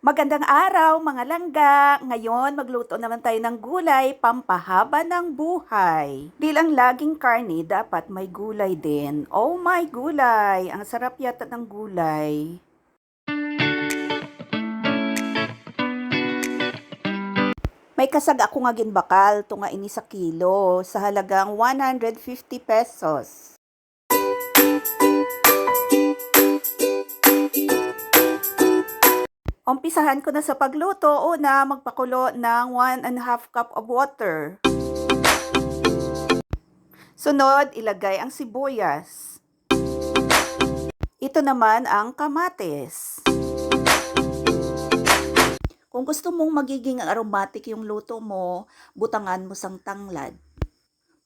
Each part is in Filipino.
Magandang araw mga langga! Ngayon magluto naman tayo ng gulay pampahaba ng buhay. Di lang laging karne, dapat may gulay din. Oh my gulay! Ang sarap yata ng gulay. May kasag ako nga ginbakal, tunga ini sa kilo, sa halagang 150 pesos. Umpisahan ko na sa pagluto. Una, magpakulo ng 1½ cup of water. Sunod, ilagay ang sibuyas. Ito naman ang kamatis. Kung gusto mong magiging aromatic yung luto mo, butangan mo sang tanglad.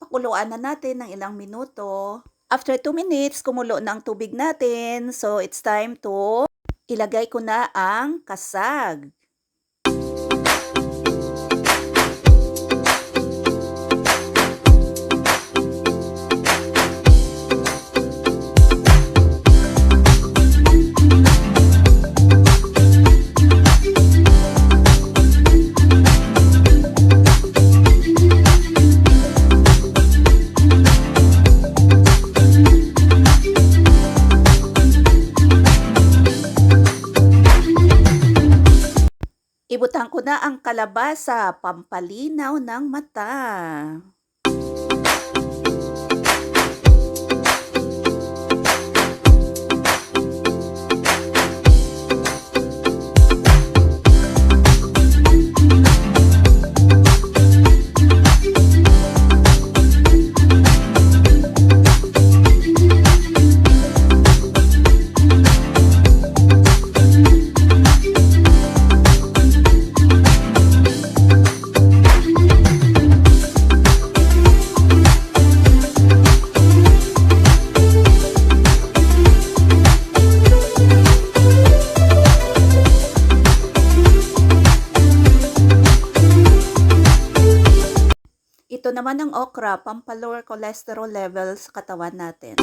Pakuluan na natin ng ilang minuto. After 2 minutes, kumulo na ang tubig natin. So, it's time to ilagay ko na ang kasag. Ibutang ko na ang kalabasa, pampalinaw ng mata. Ito naman ang okra, pampalower cholesterol level sa katawan natin.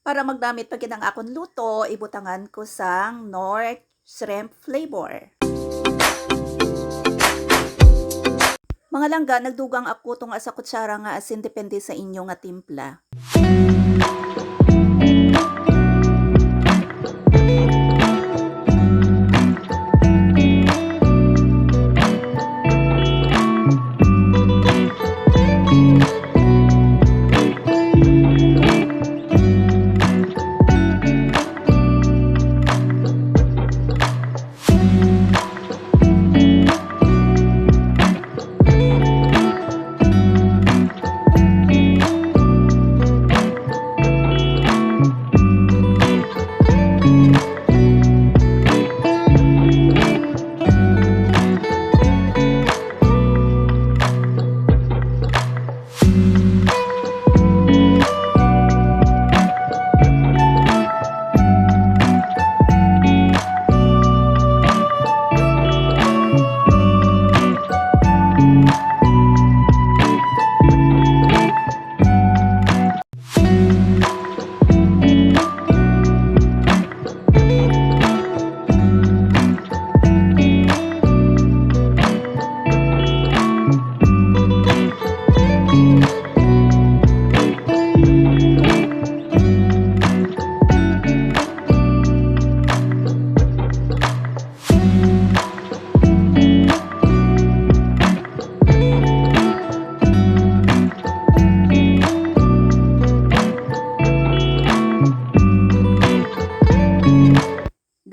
Para magdamit pag ang akong luto, ibutangan ko sang Knorr shrimp flavor. Mga langga, nagdugang ako tong asa kutsara nga asin depende sa inyo nga timpla.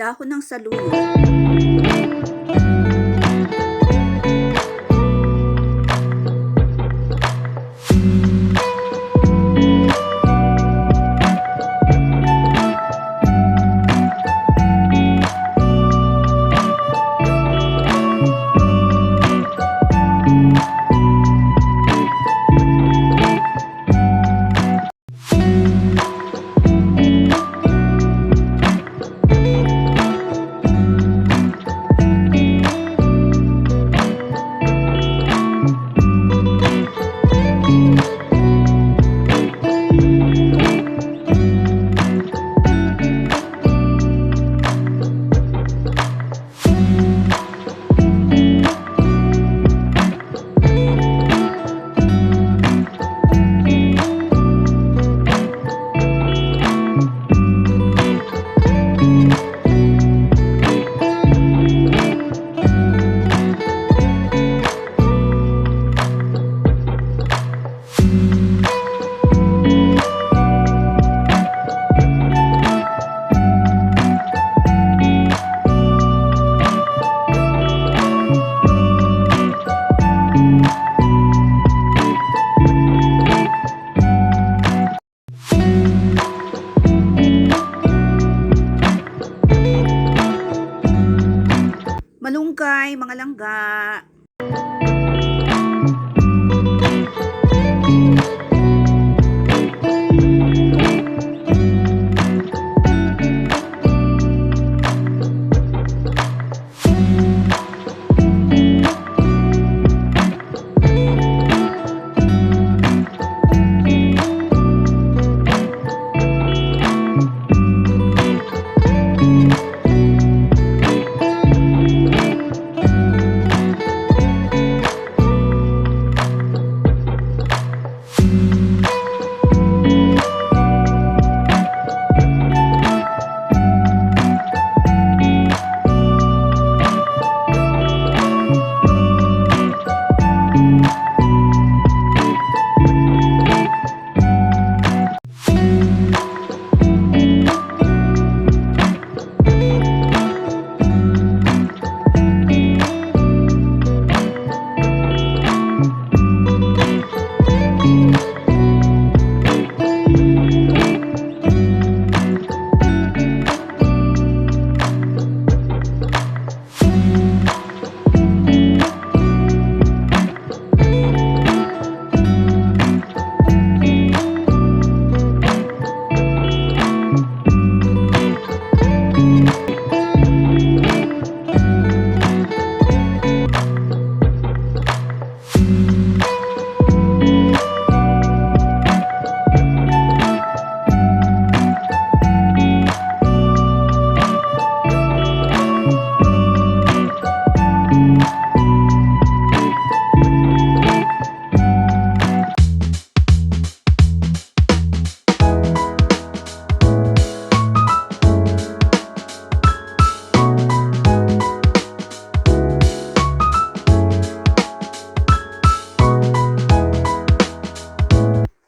dahon ng saluyot. Malunggay, mga langga.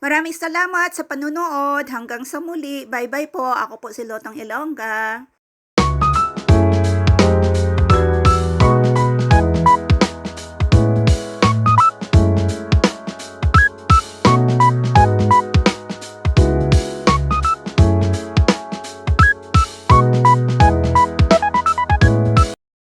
Maraming salamat sa panunood. Hanggang sa muli. Bye-bye po. Ako po si Lotang Ilongga.